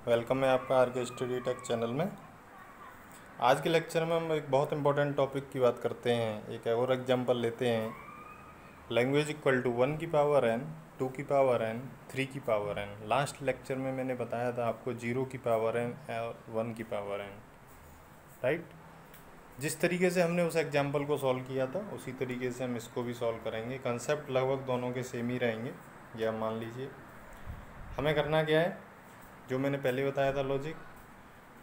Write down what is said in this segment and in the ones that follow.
Welcome है आपका are के स्टडी टेक चैनल में। आज के लेक्चर में हम एक बहुत इंपॉर्टेंट टॉपिक की बात करते हैं। एक और एग्जांपल लेते हैं। लैंग्वेज इक्वल टू 1 की पावर n, 2 की पावर n, 3 की पावर n। लास्ट लेक्चर में मैंने बताया था आपको 0 की पावर n और 1 की पावर n, राइट। जिस तरीके से हमने उस एग्जाम्पल को सॉल्व किया था उसी तरीके से हम इसको भी सॉल्व करेंगे। कंसेप्ट लगभग दोनों के सेम ही रहेंगे। ये आप मान लीजिए। हमें करना क्या है, जो मैंने पहले बताया था लॉजिक,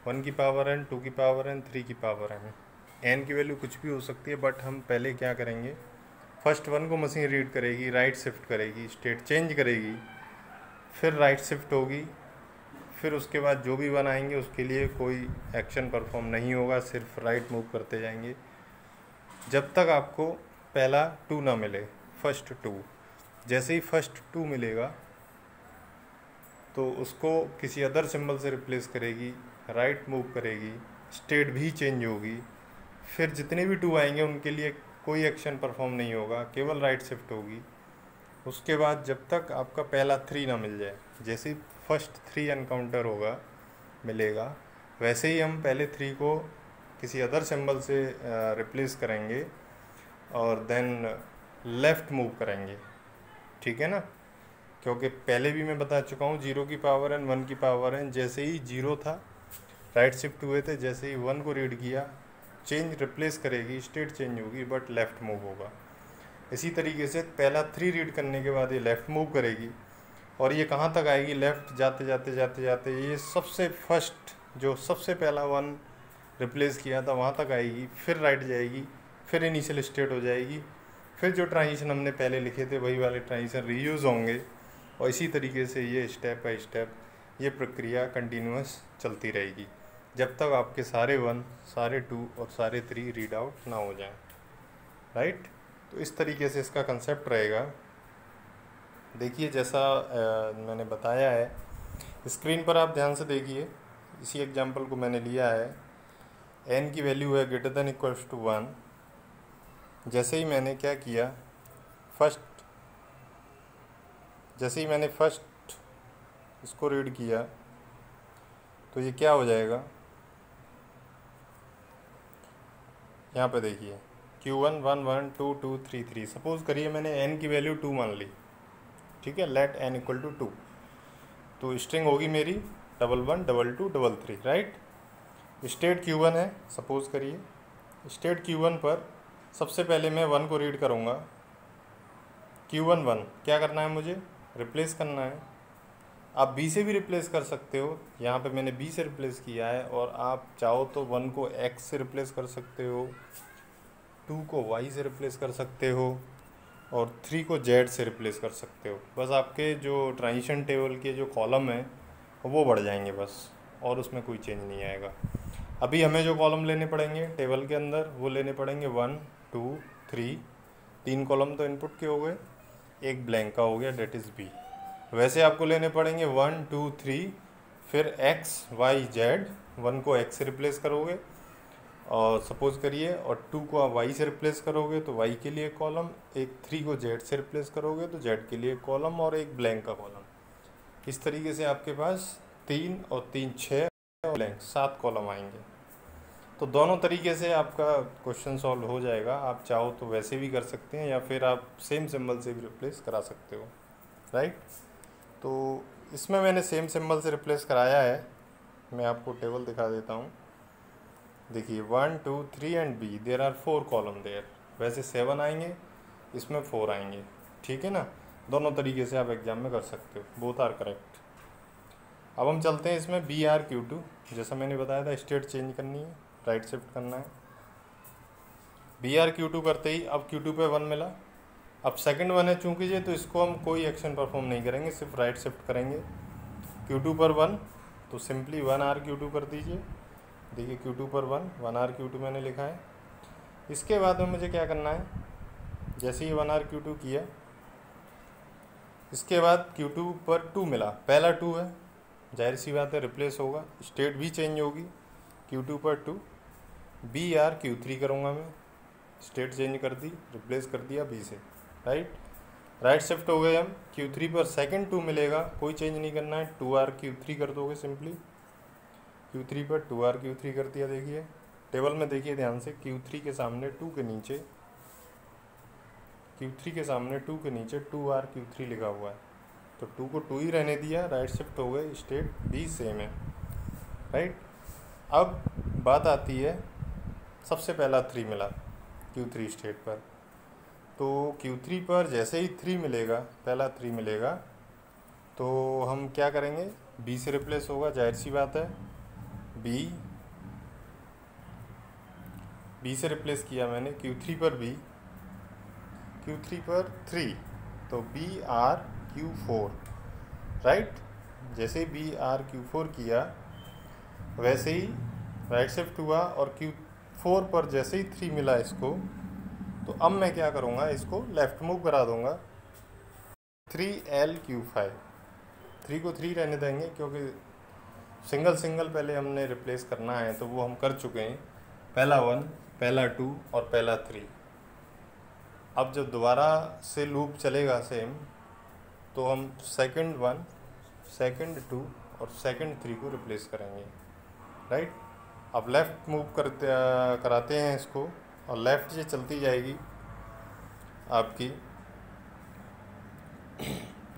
1 की पावर n, 2 की पावर n, 3 की पावर n की वैल्यू कुछ भी हो सकती है। बट हम पहले क्या करेंगे, फर्स्ट 1 को मशीन रीड करेगी, राइट शिफ्ट करेगी, स्टेट चेंज करेगी, फिर राइट शिफ्ट होगी, फिर उसके बाद जो भी 1 आएंगे उसके लिए कोई एक्शन परफॉर्म नहीं होगा, सिर्फ राइट मूव करते जाएंगे जब तक आपको पहला 2 ना मिले, फर्स्ट 2। जैसे ही फर्स्ट 2 मिलेगा तो उसको किसी अदर सिंबल से रिप्लेस करेगी, राइट मूव करेगी, स्टेट भी चेंज होगी। फिर जितने भी 2 आएंगे उनके लिए कोई एक्शन परफॉर्म नहीं होगा, केवल राइट शिफ्ट होगी। उसके बाद जब तक आपका पहला 3 ना मिल जाए, जैसे ही फर्स्ट 3 एनकाउंटर होगा, मिलेगा, वैसे ही हम पहले 3 को किसी अदर सिंबल से रिप्लेस करेंगे और देन लेफ़्ट मूव करेंगे, ठीक है ना। क्योंकि पहले भी मैं बता चुका हूँ 0 की पावर n, 1 की पावर n, जैसे ही 0 था राइट शिफ्ट हुए थे, जैसे ही 1 को रीड किया चेंज रिप्लेस करेगी, स्टेट चेंज होगी बट लेफ़्ट मूव होगा। इसी तरीके से पहला 3 रीड करने के बाद ये लेफ़्ट मूव करेगी और ये कहाँ तक आएगी, लेफ़्ट जाते जाते जाते जाते ये सबसे फर्स्ट जो सबसे पहला 1 रिप्लेस किया था वहाँ तक आएगी, फिर राइट जाएगी, फिर इनिशियल स्टेट हो जाएगी, फिर जो ट्रांजिशन हमने पहले लिखे थे वही वाले ट्रांजिशन रीयूज़ होंगे और इसी तरीके से ये स्टेप बाय स्टेप ये प्रक्रिया कंटिन्यूस चलती रहेगी जब तक आपके सारे 1, सारे 2 और सारे 3 रीड आउट ना हो जाएं, राइट। तो इस तरीके से इसका कंसेप्ट रहेगा। देखिए जैसा मैंने बताया है, स्क्रीन पर आप ध्यान से देखिए। इसी एग्जांपल को मैंने लिया है, n की वैल्यू है ग्रेटर देन इक्वल्स टू 1। जैसे ही मैंने क्या किया, जैसे ही मैंने फर्स्ट इसको रीड किया तो ये क्या हो जाएगा, यहाँ पे देखिए Q1 1 1 2 2 3 3। सपोज करिए मैंने n की वैल्यू 2 मान ली, ठीक है, लेट n इक्वल टू 2। तो स्ट्रिंग होगी मेरी 1 1 2 2 3 3, राइट। स्टेट Q1 है, सपोज करिए। स्टेट Q1 पर सबसे पहले मैं 1 को रीड करूँगा। Q1 1 क्या करना है, मुझे रिप्लेस करना है। आप B से भी रिप्लेस कर सकते हो, यहाँ पे मैंने B से रिप्लेस किया है। और आप चाहो तो 1 को X से रिप्लेस कर सकते हो, 2 को Y से रिप्लेस कर सकते हो और 3 को Z से रिप्लेस कर सकते हो। बस आपके जो ट्रांजिशन टेबल के जो कॉलम हैं वो बढ़ जाएंगे बस, और उसमें कोई चेंज नहीं आएगा। अभी हमें जो कॉलम लेने पड़ेंगे टेबल के अंदर वो लेने पड़ेंगे 1 2 3। 3 कॉलम तो इनपुट के हो गए, एक ब्लैंक का हो गया, डेट इज़ B। वैसे आपको लेने पड़ेंगे 1 2 3, फिर X Y Z। 1 को X से रिप्लेस करोगे और सपोज़ करिए, और 2 को आप Y से रिप्लेस करोगे तो Y के लिए कॉलम, एक 3 को Z से रिप्लेस करोगे तो Z के लिए कॉलम और एक ब्लैंक का कॉलम। इस तरीके से आपके पास 3 और 3 6 और ब्लैंक 7 कॉलम आएंगे। तो दोनों तरीके से आपका क्वेश्चन सॉल्व हो जाएगा। आप चाहो तो वैसे भी कर सकते हैं या फिर आप सेम सिंबल से भी रिप्लेस करा सकते हो, राइट। तो इसमें मैंने सेम सिंबल से रिप्लेस कराया है। मैं आपको टेबल दिखा देता हूँ। देखिए 1 2 3 and B, there are 4 column there. वैसे 7 आएंगे, इसमें 4 आएंगे, ठीक है ना। दोनों तरीके से आप एग्जाम में कर सकते हो, बोथ आर करेक्ट। अब हम चलते हैं इसमें BRQ2। जैसा मैंने बताया था स्टेट चेंज करनी है, राइट शिफ्ट करना है। BRQ2 करते ही अब Q2 पे 1 मिला। अब सेकंड 1 है चूँकि ये, तो इसको हम कोई एक्शन परफॉर्म नहीं करेंगे, सिर्फ राइट शिफ्ट करेंगे। Q2 पर 1 तो सिंपली 1RQ2 कर दीजिए। देखिए Q2 पर 1RQ2 मैंने लिखा है। इसके बाद में मुझे क्या करना है, जैसे ही 1RQ2 किया, इसके बाद Q2 पर 2 मिला, पहला 2 है, जाहिर सी बात है रिप्लेस होगा, स्टेट भी चेंज होगी। Q2 पर 2, BRQ3 करूँगा मैं, स्टेट चेंज कर दी, रिप्लेस कर दिया B से, राइट। राइट शिफ्ट हो गए हम, Q3 पर सेकंड 2 मिलेगा, कोई चेंज नहीं करना है, 2R Q3 कर दोगे सिंपली, Q3 पर 2R Q3 कर दिया। देखिए टेबल में देखिए ध्यान से, Q3 के सामने 2 के नीचे, Q3 के सामने 2 के नीचे 2R Q3 लिखा हुआ है, तो 2 को 2 ही रहने दिया, राइट शिफ्ट हो गए, स्टेट भी सेम है, राइट। अब बात आती है, सबसे पहला 3 मिला Q3 स्टेट पर, तो Q3 पर जैसे ही 3 मिलेगा, पहला 3 मिलेगा, तो हम क्या करेंगे, B से रिप्लेस होगा, जाहिर सी बात है, B से रिप्लेस किया मैंने, Q3 पर B, Q3 पर 3, तो BR Q4, राइट। जैसे BR Q4 किया वैसे ही राइट शिफ्ट हुआ, और Q4 पर जैसे ही 3 मिला इसको, तो अब मैं क्या करूँगा, इसको लेफ़्ट मूव करा दूँगा, 3L Q5, 3 को 3 रहने देंगे क्योंकि सिंगल सिंगल पहले हमने रिप्लेस करना है, तो वो हम कर चुके हैं, पहला 1, पहला 2 और पहला 3। अब जब दोबारा से लूप चलेगा सेम, तो हम सेकंड 1, सेकंड 2 और सेकंड 3 को रिप्लेस करेंगे, राइट। अब लेफ़्ट मूव कराते हैं इसको, और लेफ़्ट से चलती जाएगी आपकी,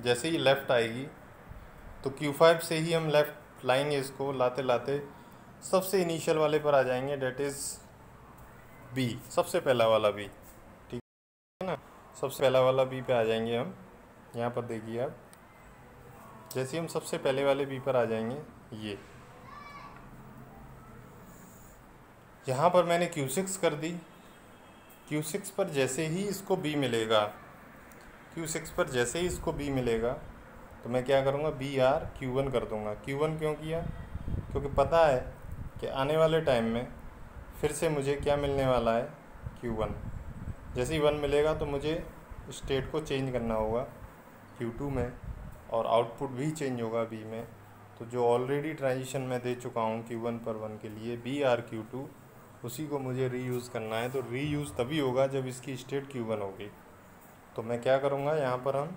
जैसे ही लेफ़्ट आएगी तो Q5 से ही हम लेफ़्ट लाएंगे इसको, लाते लाते सबसे इनिशियल वाले पर आ जाएंगे, डेट इज़ B, सबसे पहला वाला B, ठीक है ना, सबसे पहला वाला B पे आ जाएंगे हम। यहाँ पर देखिए आप, जैसे हम सबसे पहले वाले B पर आ जाएंगे, ये यहाँ पर मैंने Q6 कर दी, Q6 पर जैसे ही इसको B मिलेगा, Q6 पर जैसे ही इसको B मिलेगा, तो मैं क्या करूँगा, BR Q1 कर दूँगा। Q1 क्यों किया, क्योंकि पता है कि आने वाले टाइम में फिर से मुझे क्या मिलने वाला है, Q1। जैसे ही 1 मिलेगा तो मुझे स्टेट को चेंज करना होगा Q2 में, और आउटपुट भी चेंज होगा B में। तो जो ऑलरेडी ट्रांजिशन मैं दे चुका हूँ Q1 पर 1 के लिए, BR Q2, उसी को मुझे रीयूज़ करना है। तो रीयूज़ तभी होगा जब इसकी स्टेट Q1 होगी। तो मैं क्या करूँगा, यहाँ पर हम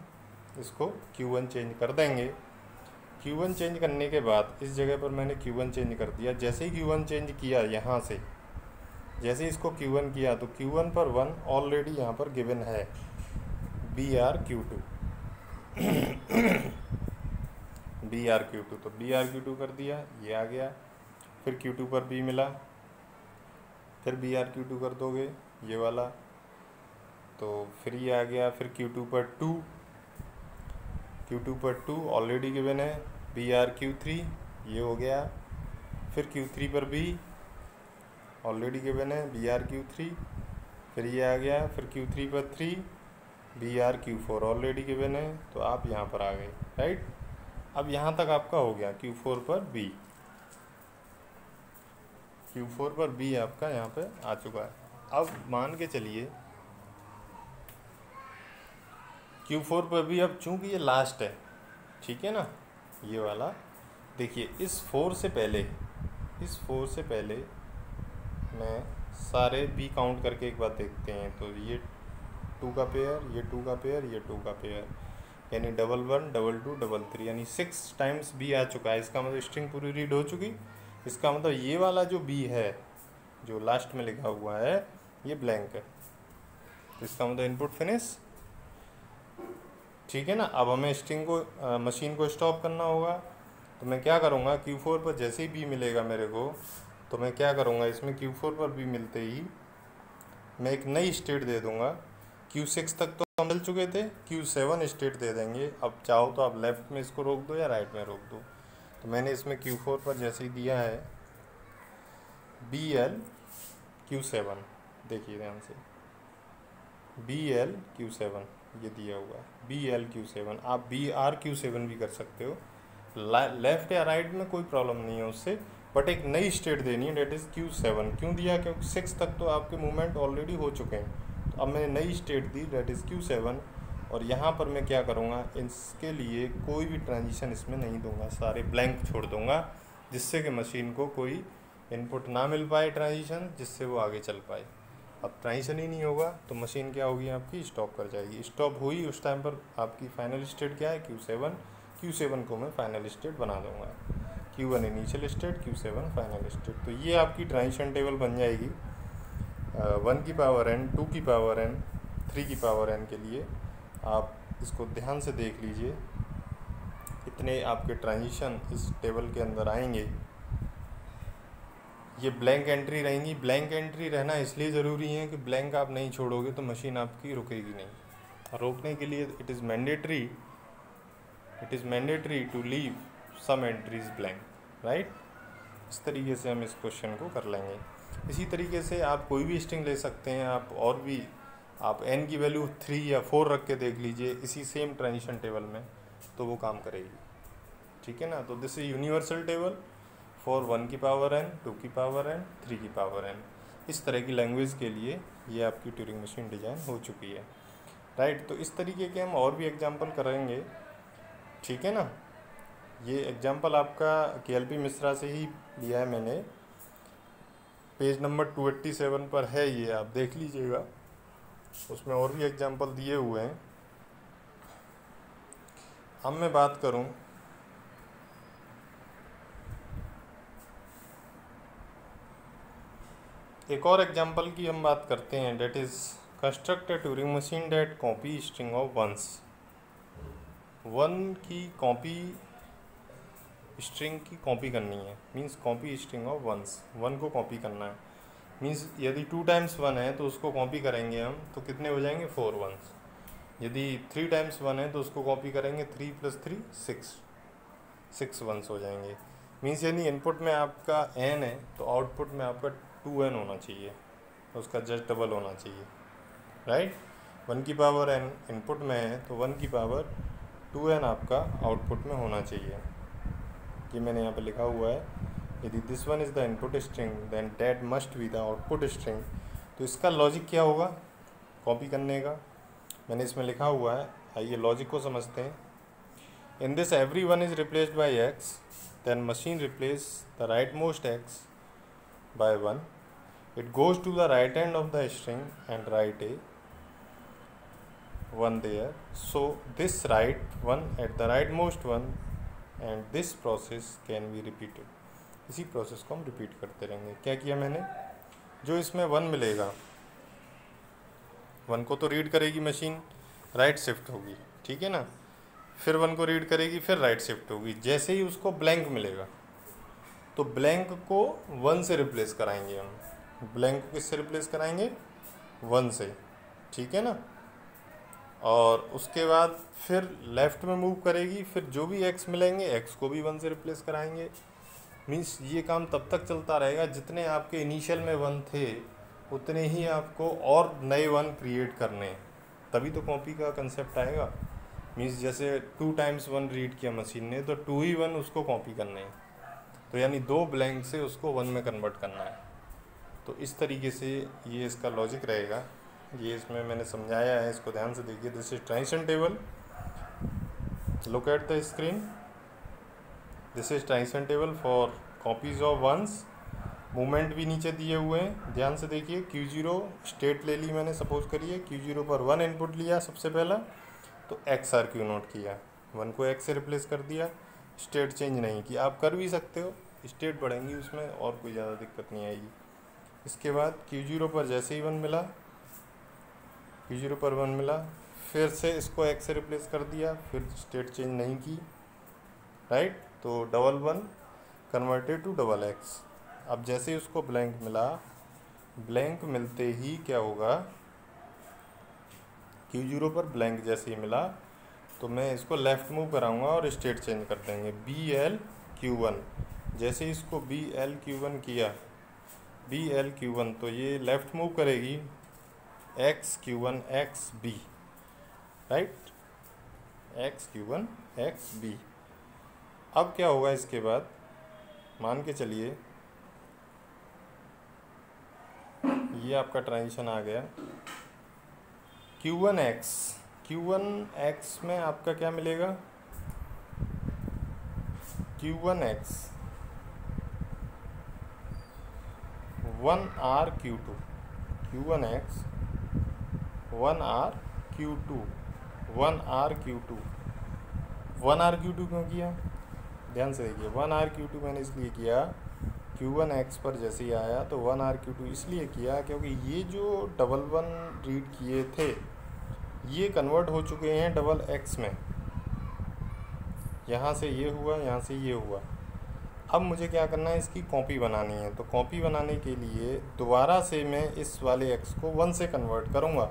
इसको Q1 चेंज कर देंगे। Q1 चेंज करने के बाद इस जगह पर मैंने Q1 चेंज कर दिया। जैसे ही Q1 चेंज किया यहाँ से, जैसे ही इसको Q1 किया, तो Q1 पर 1 ऑलरेडी यहाँ पर गिवन है, BR Q2 BR Q2, तो BR Q2 कर दिया, ये आ गया। फिर Q2 पर B मिला, फिर BR Q2 कर दोगे, ये वाला, तो फिर ये आ गया। फिर Q2 पर 2, Q2 पर 2 ऑलरेडी गिवन है, BR Q3, ये हो गया। फिर Q3 पर B ऑलरेडी गिवन है, BR Q3, फिर ये आ गया। फिर Q3 पर 3, BR Q4 ऑलरेडी गिवन है, तो आप यहाँ पर आ गए, राइट। अब यहाँ तक आपका हो गया, Q4 पर B, Q4 पर B आपका यहाँ पे आ चुका है। अब मान के चलिए Q4 पर भी, अब चूँकि ये लास्ट है, ठीक है ना, ये वाला देखिए, इस 4 से पहले मैं सारे B काउंट करके एक बार देखते हैं। तो ये 2 का पेयर, ये 2 का पेयर, ये 2 का पेयर, यानी 1 1 2 2 3, यानी 6 टाइम्स B आ चुका है। इसका मतलब स्ट्रिंग पूरी रीड हो चुकी। इसका मतलब ये वाला जो B है, जो लास्ट में लिखा हुआ है, ये ब्लैंक है, तो इसका मतलब इनपुट फिनिश, ठीक है ना। अब हमें स्ट्रिंग को मशीन को स्टॉप करना होगा। तो मैं क्या करूँगा, Q4 पर जैसे ही B मिलेगा मेरे को, तो मैं क्या करूँगा, इसमें Q4 पर B मिलते ही मैं एक नई स्टेट दे दूँगा। Q6 तक तो हम मिल चुके थे, Q7 स्टेट दे देंगे। अब चाहो तो आप लेफ़्ट में इसको रोक दो या राइट में रोक दो। तो मैंने इसमें Q4 पर जैसे ही दिया है BL Q7, देखिए ध्यान से, BL Q7 ये दिया हुआ है, BL Q7। आप BR Q7 भी कर सकते हो, लेफ़्ट या राइट में कोई प्रॉब्लम नहीं है उससे, बट एक नई स्टेट देनी है, डेट इज़ Q7। क्यों दिया, क्योंकि 6 तक तो आपके मूवमेंट ऑलरेडी हो चुके हैं। तो अब मैंने नई state the, that is Q7, और यहाँ पर मैं क्या करूँगा, इसके लिए कोई भी ट्रांजिशन इसमें नहीं दूंगा, सारे ब्लैंक छोड़ दूंगा, जिससे कि मशीन को कोई इनपुट ना मिल पाए ट्रांजिशन, जिससे वो आगे चल पाए। अब ट्रांजिशन ही नहीं होगा तो मशीन क्या होगी आपकी, स्टॉप कर जाएगी। स्टॉप हुई उस टाइम पर आपकी फाइनल स्टेट क्या है, Q7। Q7 को मैं फाइनल स्टेट बना दूंगा, Q1 initial state, Q7 final state. तो ये आपकी ट्रांजिशन टेबल बन जाएगी 1 की पावर n, 2 की पावर n, 3 की पावर n के लिए। आप इसको ध्यान से देख लीजिए, इतने आपके ट्रांजिशन इस टेबल के अंदर आएंगे। ये ब्लैंक एंट्री रहेंगी। ब्लैंक एंट्री रहना इसलिए ज़रूरी है कि ब्लैंक आप नहीं छोड़ोगे तो मशीन आपकी रुकेगी नहीं। रोकने के लिए it is mandatory to leave some entries blank, right. इस तरीके से हम इस क्वेश्चन को कर लेंगे। इसी तरीके से आप कोई भी स्ट्रिंग ले सकते हैं, आप और भी आप n की वैल्यू 3 या 4 रख के देख लीजिए इसी सेम ट्रांजिशन टेबल में, तो वो काम करेगी, ठीक है ना। तो this is universal table for 1 की पावर n, 2 की पावर n, 3 की पावर n। इस तरह की लैंग्वेज के लिए ये आपकी ट्यूरिंग मशीन डिज़ाइन हो चुकी है, राइट। तो इस तरीके के हम और भी एग्जांपल करेंगे, ठीक है ना। ये एग्जांपल आपका KLP मिश्रा से ही लिया है मैंने, पेज नंबर 287 पर है, ये आप देख लीजिएगा, उसमें और भी एग्जांपल दिए हुए हैं। अब मैं बात करूं एक और एग्जांपल की, हम बात करते हैं, that is construct a Turing machine that copy string of ones. 1 की कॉपी स्ट्रिंग की कॉपी करनी है, means copy string of ones, 1 को कॉपी करना है। मींस यदि 2 टाइम्स 1 है तो उसको कॉपी करेंगे हम, तो कितने हो जाएंगे, 4 वंस। यदि 3 टाइम्स 1 है तो उसको कॉपी करेंगे 3 + 3 6 वंस हो जाएंगे। मींस यदि इनपुट में आपका n है तो आउटपुट में आपका 2n होना चाहिए, उसका जस्ट डबल होना चाहिए, राइट। 1 की पावर n इनपुट में है तो 1 की पावर 2n आपका आउटपुट में होना चाहिए। ये मैंने यहाँ पे लिखा हुआ है, यदि this one is the input string then that must be the output string. तो इसका लॉजिक क्या होगा कॉपी करने का, मैंने इसमें लिखा हुआ है, आइए लॉजिक को समझते हैं। In this every one is replaced by x, then machine replace the rightmost x by 1, it goes to the right end of the string and write a 1 there, so this write 1 at the rightmost one and this process can be repeated। इसी process को हम repeat करते रहेंगे। क्या किया मैंने, जो इसमें 1 मिलेगा, 1 को तो रीड करेगी मशीन, राइट शिफ्ट होगी, ठीक है ना। फिर 1 को रीड करेगी, फिर राइट शिफ्ट होगी। जैसे ही उसको ब्लैंक मिलेगा तो ब्लैंक को 1 से रिप्लेस कराएंगे हम। ब्लैंक को किससे रिप्लेस कराएंगे, 1 से, ठीक है ना। और उसके बाद फिर लेफ़्ट में मूव करेगी, फिर जो भी x मिलेंगे x को भी 1 से रिप्लेस कराएंगे। मीन्स ये काम तब तक चलता रहेगा जितने आपके इनिशियल में 1 थे उतने ही आपको और नए 1 क्रिएट करने हैं, तभी तो कॉपी का कंसेप्ट आएगा। मीन्स जैसे 2 टाइम्स 1 रीड किया मशीन ने तो 2 ही 1 उसको कॉपी करने हैं, तो यानी 2 ब्लैंक से उसको 1 में कन्वर्ट करना है। तो इस तरीके से ये इसका लॉजिक रहेगा, ये इसमें मैंने समझाया है, इसको ध्यान से देखिए। This is transition table, look at the screen, this is transition table for copies of ones. Movement भी नीचे दिए हुए हैं, ध्यान से देखिए। Q0 स्टेट ले ली मैंने, सपोज करिए Q0 पर 1 इनपुट लिया सबसे पहला, तो XR Q नोट किया, 1 को X से रिप्लेस कर दिया, स्टेट चेंज नहीं की। आप कर भी सकते हो, स्टेट बढ़ेंगी उसमें और कोई ज़्यादा दिक्कत नहीं आएगी। इसके बाद Q0 पर जैसे ही 1 मिला, Q0 पर 1 मिला, फिर से इसको x से रिप्लेस कर दिया, फिर स्टेट चेंज नहीं की, राइट। तो 1 कन्वर्टेड टू x। अब जैसे ही उसको ब्लैंक मिला, ब्लैंक मिलते ही क्या होगा, Q0 पर ब्लैंक जैसे ही मिला तो मैं इसको लेफ़्ट मूव कराऊंगा और स्टेट चेंज कर देंगे, BL Q1। जैसे ही इसको BL Q1 किया, BL Q1, तो ये लेफ़्ट मूव करेगी X Q1 XB, right, X Q1 XB। अब क्या होगा इसके बाद, मान के चलिए ये आपका ट्रांजिशन आ गया, Q1X में आपका क्या मिलेगा, Q1X 1R Q2, Q1X 1R Q2 1R Q2 1R Q2 क्यों किया, ध्यान से देखिए 1R Q2 मैंने इसलिए किया, Q1X पर जैसे ही आया तो 1R Q2 इसलिए किया क्योंकि ये जो डबल वन रीड किए थे ये कन्वर्ट हो चुके हैं डबल एक्स में, यहाँ से ये हुआ, यहाँ से ये हुआ। अब मुझे क्या करना है, इसकी कॉपी बनानी है। तो कॉपी बनाने के लिए दोबारा से मैं इस वाले x को 1 से कन्वर्ट करूँगा,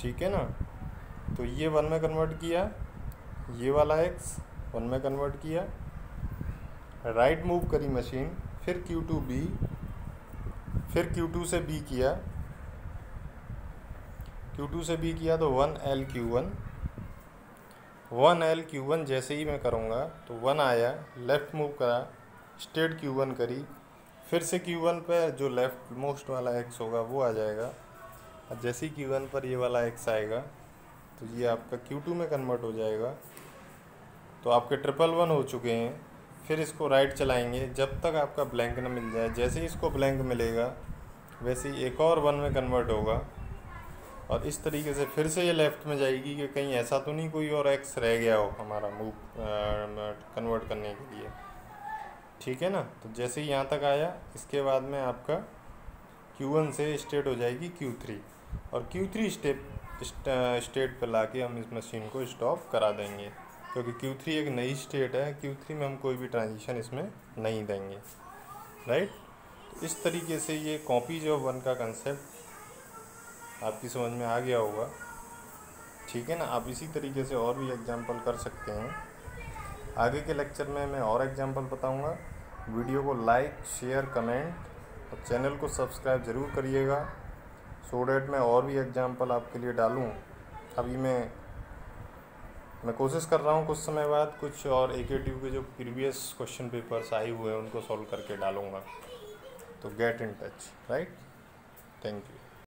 ठीक है ना। तो ये 1 में कन्वर्ट किया, ये वाला x 1 में कन्वर्ट किया, राइट मूव करी मशीन, फिर Q2B, फिर Q2 से B किया, Q2 से B किया तो 1LQ1 1LQ1 जैसे ही मैं करूँगा तो 1 आया, लेफ़्ट मूव करा, स्टेट Q1 करी, फिर से Q1 पर जो लेफ़्ट मोस्ट वाला x होगा वो आ जाएगा, और जैसे ही Q1 पर ये वाला x आएगा तो ये आपका Q2 में कन्वर्ट हो जाएगा। तो आपके 111 हो चुके हैं। फिर इसको राइट चलाएंगे जब तक आपका ब्लैंक ना मिल जाए, जैसे ही इसको ब्लैंक मिलेगा वैसे ही एक और 1 में कन्वर्ट होगा, और इस तरीके से फिर से ये लेफ़्ट में जाएगी कि कहीं ऐसा तो नहीं कोई और एक्स रह गया हो हमारा मूव कन्वर्ट करने के लिए, ठीक है ना। तो जैसे ही यहाँ तक आया, इसके बाद में आपका Q1 से स्टेट हो जाएगी Q3, और Q3 स्टेट पर लाके हम इस मशीन को स्टॉप करा देंगे, क्योंकि Q3 एक नई स्टेट है, Q3 में हम कोई भी ट्रांजिशन इसमें नहीं देंगे, राइट। तो इस तरीके से ये कॉपीज ऑफ वन का कंसेप्ट आपकी समझ में आ गया होगा, ठीक है ना। आप इसी तरीके से और भी एग्जांपल कर सकते हैं। आगे के लेक्चर में मैं और एग्जांपल बताऊंगा। वीडियो को लाइक, शेयर, कमेंट और चैनल को सब्सक्राइब ज़रूर करिएगा, सो डैट मैं और भी एग्जांपल आपके लिए डालूं। अभी मैं कोशिश कर रहा हूं कुछ समय बाद कुछ और AKTU के जो प्रीवियस क्वेश्चन पेपर्स आए हुए हैं उनको सॉल्व करके डालूंगा। तो get in touch, right. Thank you.